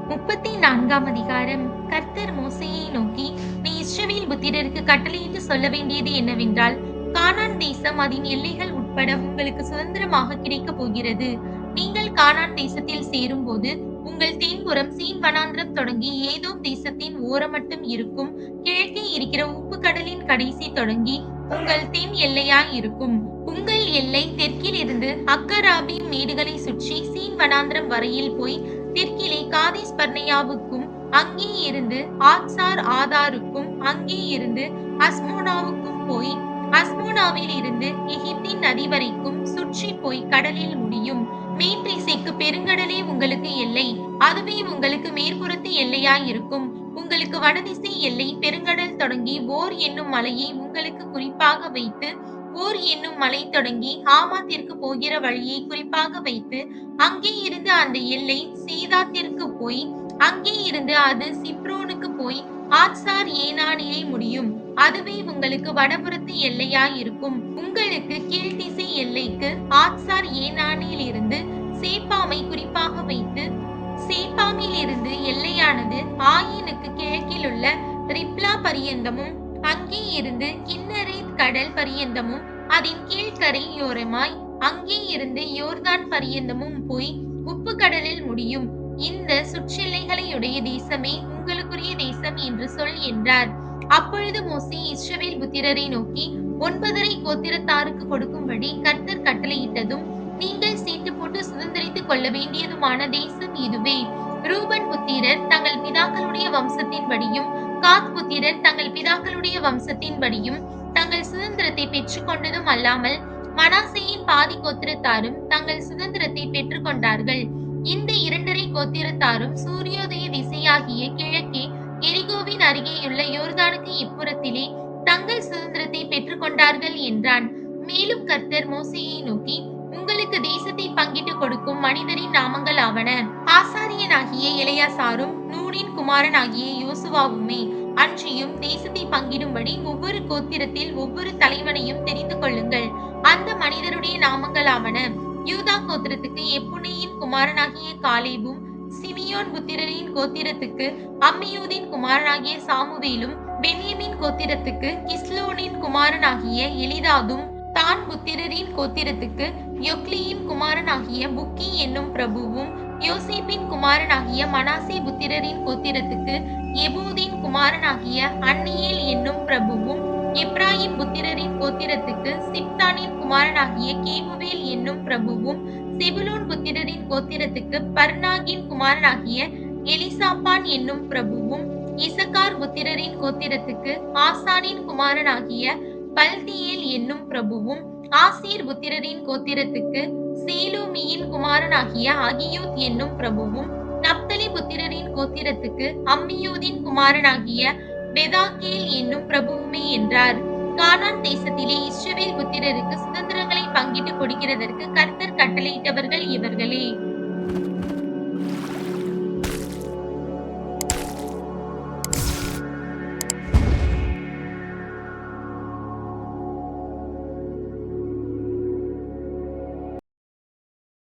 34ஆம் அதிகாரம். கர்த்தர் மோசேயை நோக்கி, நீ இஸ்ரவேல் புத்திரருக்கு கட்டளையிட்டு சொல்ல வேண்டியது என்னவென்றால், கானான் தேசம் அதன் எல்லைகள் உட்பட உங்களுக்கு சுதந்திரமாக கிடைக்கப் போகிறது. நீங்கள் கானான் தேசத்தில் சேரும்போது, உங்கள் தென்புறம் சீன் வனாந்திரம் தொடங்கி ஏதோம் தேசத்தின் ஓரமட்டும் இருக்கும் கிழக்கே இருக்கிற உப்பு கடலின் கடைசி தொடங்கி உங்கள் தென் எல்லையாய் இருக்கும். உங்கள் எல்லை தெற்கில் இருந்து அக்கராபீம் மேடுகளை சுற்றி சீன் வனாந்திரம் வரையில் போய் தெற்கிலே காதேஸ் பர்னேயாவுக்கும் அங்கே இருந்து ஆத்சார் ஆதாருக்கும் அங்கே இருந்து அஸ்மோனாவுக்கும் போய் அஸ்மோனாவில் இருந்து எகிப்தின் நதி வரைக்கும் சுற்றி போய் கடலில் முடியும். மேற்றிசைக்கு பெருங்கடலே உங்களுக்கு எல்லை, அதுவே உங்களுக்கு மேற்புறத்து எல்லையாயிருக்கும். உங்களுக்கு வடதிசை எல்லை பெருங்கடல் தொடங்கி ஓர் என்னும் மலையை உங்களுக்கு குறிப்பாக வைத்து, ஓர் என்னும் மலை தொடங்கி ஆமாத்திற்கு போகிற வழியை குறிப்பாக வைத்து, அங்கே இருந்து அந்த எல்லை சீதாத்திற்கு போய் அங்கே இருந்து அது சிப்ரோனுக்கு போய் ஆத்சார் ஏனானிலே முடியும். அதுவே உங்களுக்கு வடபுறத்து எல்லையாயிருக்கும். உங்களுக்கு கீழ்த்திசை எல்லைக்கு ஆத்சார் ஏனானில் இருந்து சேப்பாமை குறிப்பாக வைத்து, சேப்பாமில் இருந்து எல்லையானது ஆயினுக்கு கிழக்கிலுள்ள ரிப்லா பரியந்தமும் அங்கே இருந்து கின்னரேத் கடல் பரியந்தமும் அதன் கீழ்கரையோரமாய் அங்கே இருந்து யோர்தான் பரியந்தமும் போய் உப்பு கடலில் முடியும். இந்த சுற்றெல்லைகளையுடைய தேசமே உங்களுக்குரிய தேசம் என்று சொல் என்றார். அப்பொழுது மோசே இஸ்ரவேல் புத்திரரை நோக்கி, 9 கோத்திரத்தாருக்கு கொடுக்கும்படி கர்த்தர் கட்டளையிட்டதும் நீங்கள் சீட்டு போட்டு சுதந்திரித்துக் கொள்ள வேண்டியதுமான தேசம் இதுவே. ரூபன் புத்திரர் தங்கள் பிதாக்களுடைய வம்சத்தின்படியும், காத் புத்திரர் தங்கள் பிதாக்களுடைய வம்சத்தின்படியும் தங்கள் சுதந்திரத்தை பெற்றுக் கொண்டதும் அல்லாமல், மனாசேயின் பாதி கோத்திரத்தாரும் தங்கள் சுதந்திரத்தை பெற்றுக் கொண்டார்கள். இந்த 2 கோத்திரத்தாரும் சூரியோதய திசையாகிய கிழக்கே எரிகோவின் அருகேயுள்ள யோர்தானுக்கு இப்புறத்திலே தங்கள் சுதந்திரத்தை பெற்றுக் கொண்டார்கள் என்றான். மேலும் கர்த்தர் மோசேயை நோக்கி, உங்களுக்கு தேசத்தை பங்கிட்டு கொடுக்கும் மனிதரின் நாமங்கள் ஆவன. ஆசாரியனாகிய எலெயாசாரும் நூனின் குமாரனாகிய யோசுவாவுமே. அன்றியும் தேசத்தை பங்கிடும்படி ஒவ்வொரு கோத்திரத்தில் ஒவ்வொரு தலைவனையும் தெரிந்து கொள்ளுங்கள். அந்த மனிதருடைய நாமங்கள் ஆவன. யூதா கோத்திரத்துக்கு எப்புனேயின் குமாரனாகிய காலேபும், சிமியோன் புத்திரரின் கோத்திரத்துக்கு அம்மியூதின் குமாரனாகிய சாமுவேலும், பென்யமீன் கோத்திரத்துக்கு கிஸ்லோனின் குமாரனாகிய எலிதாதும், தான் புத்திரரின் கோத்திரத்துக்கு யொக்லியின் குமாரனாகிய புக்கி என்னும் பிரபுவும், யோசேப்பின் குமாரனாகிய மனாசே புத்திரரின் கோத்திரத்துக்கு எபூதின் குமாரனாகிய அன்னியேல் என்னும் பிரபுவும், எப்ராயிம் புத்திரரின் கோத்திரத்துக்கு சிப்தானின் குமாரனாகிய கேமுவேல் என்னும் பிரபுவும், செபுலோன் புத்திரரின் கோத்திரத்துக்கு பர்னாகின் குமாரனாகிய எலிசாப்பான் என்னும் பிரபுவும், இசக்கார் புத்திரரின் கோத்திரத்துக்கு ஆசானின் குமாரனாகிய பல்தியேல் என்னும் பிரபுவும், ஆசீர் புத்திரரின் கோத்திரத்துக்கு சேலூமியின் குமாரனாகிய அகியூத் என்னும் பிரபுவும், நப்தலி புத்திரரின் கோத்திரத்துக்கு அம்மியூதின் குமாரனாகிய பெதாக்கேல் என்னும் பிரபுவுமே என்றார். கானான் தேசத்திலே இஸ்ரவேல் புத்திரருக்கு சுதந்திரங்களை பங்கிட்டு கொடுக்கிறதற்கு கர்த்தர் கட்டளையிட்டவர்கள் இவர்களே.